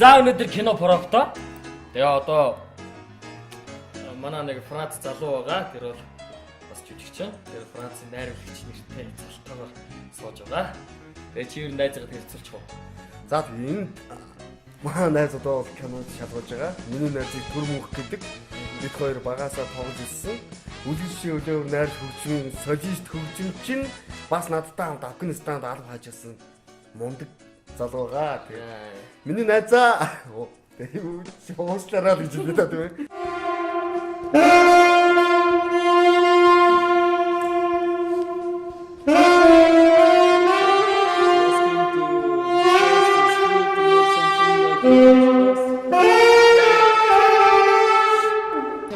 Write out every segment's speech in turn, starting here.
За өнөөдөр кино профто. Тэгээ одоо манай нэг Франц залуу байгаа. Тэр бол бас жүжигчин. Тэр Францын найруулагч нэртэй залтайгаар сууж байгаа. Тэгээ чи юу найзгаа хэлцүүлчих уу? За энэ манай найз одоо кинонд шалгуулж байгаа. Миний найзыг Түр мөнх гэдэг. Бид хоёр багасаа тоглож ирсэн. Үлгэршийн өдөр найр хөгжим, солист хөгжим чинь бас надтай хамт Афганистанд алга хаажсан мундаг залуу байгаа. Тэгээ миний найзаа юу ууслаараа гэж хэлдэг та тийм.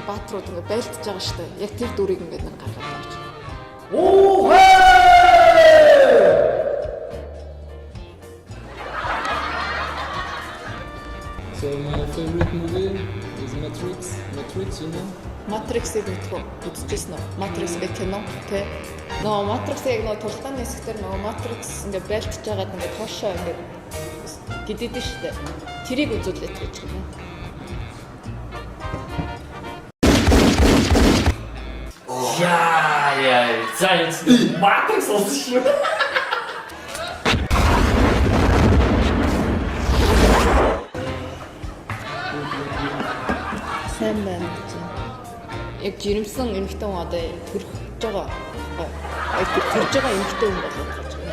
Баатрууд ингээд байлтж байгаа шүү дээ. Яг тэр дүрийг ингээд нэг гаргаад авч. Оо So my favorite movie is Matrix. Matrix, you know? Matrix-ийг мэдгүй үзчихсэн үү? Matrix гэх кино тий. Нөгөө Matrix-ийг нөгөө тулгааны хэсгээр нөгөө Matrix ингээд байлтж байгаад ингээд хоошоо ингээд гидээд шүү дээ. Тэрийг үзүүлээд гэж байна. Яа. За энэ Matrix олсон шүү. Сайн байна гэж. Яг жирэмсэн эмэгтэй хүн одоо төрж байгаа. Төрж байгаа эмэгтэй хүн болоод байгаа ч юм.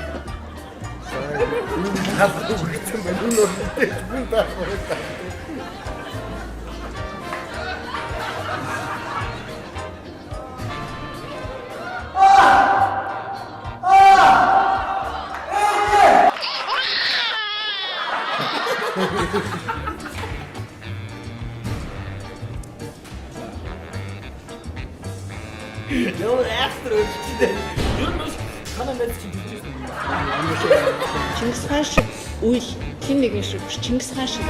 энэ хавдаг гэсэн байна. Энэ бол таах. Яа экстра үстэй. Юу нэг танаа найз чинь хэлчихсэн юм. Чингис хаан шиг үйл хин нэгэн шиг Чингис хаан шиг.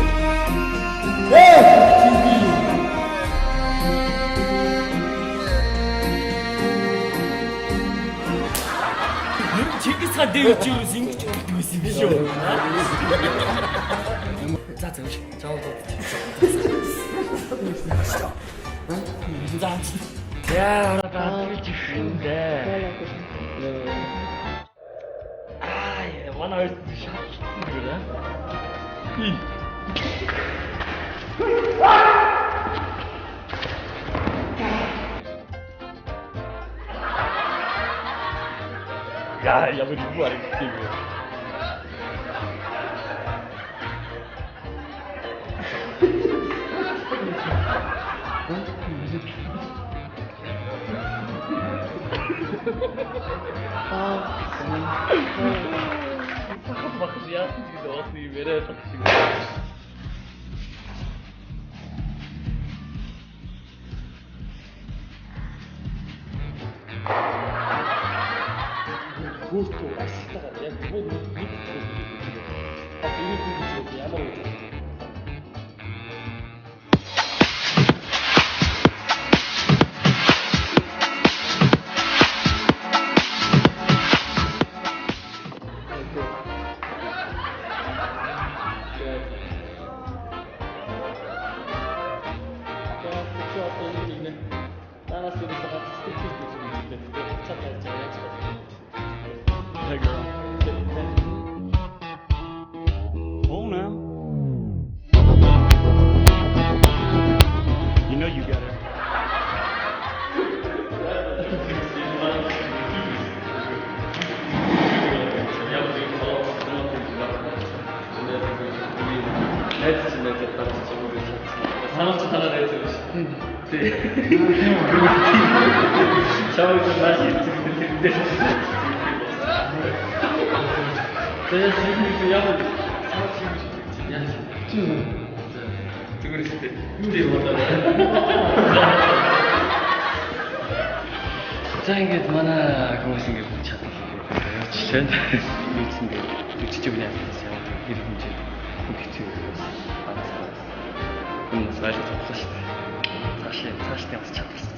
Чингис хаан дээвч юу ингэж өгдөг байсан юм шүү. За зөвш. Чао. За. Яа, ороод ирчихэндээ. Манай хоёр шахсан гэрээ. Яа, я буду говорить тебе. Бах я тебе дал и вере так всегда. Гурту аситага яг бод нэг а энэ зүйл ямар вэ? Hey girl. Oh now. You know you got it. 사람도 하나 내주고 싶은데 샤워에서 맛이 있는데 제가 지금 야구 그랬을 때 힘들이 짜인게 많아 그런 것인 게 괜찮아요. 진짜 미친데 진짜 그냥 이런 문제 컴퓨터 알아서 그럼 사실 좀 사실 때 와서 찾았어.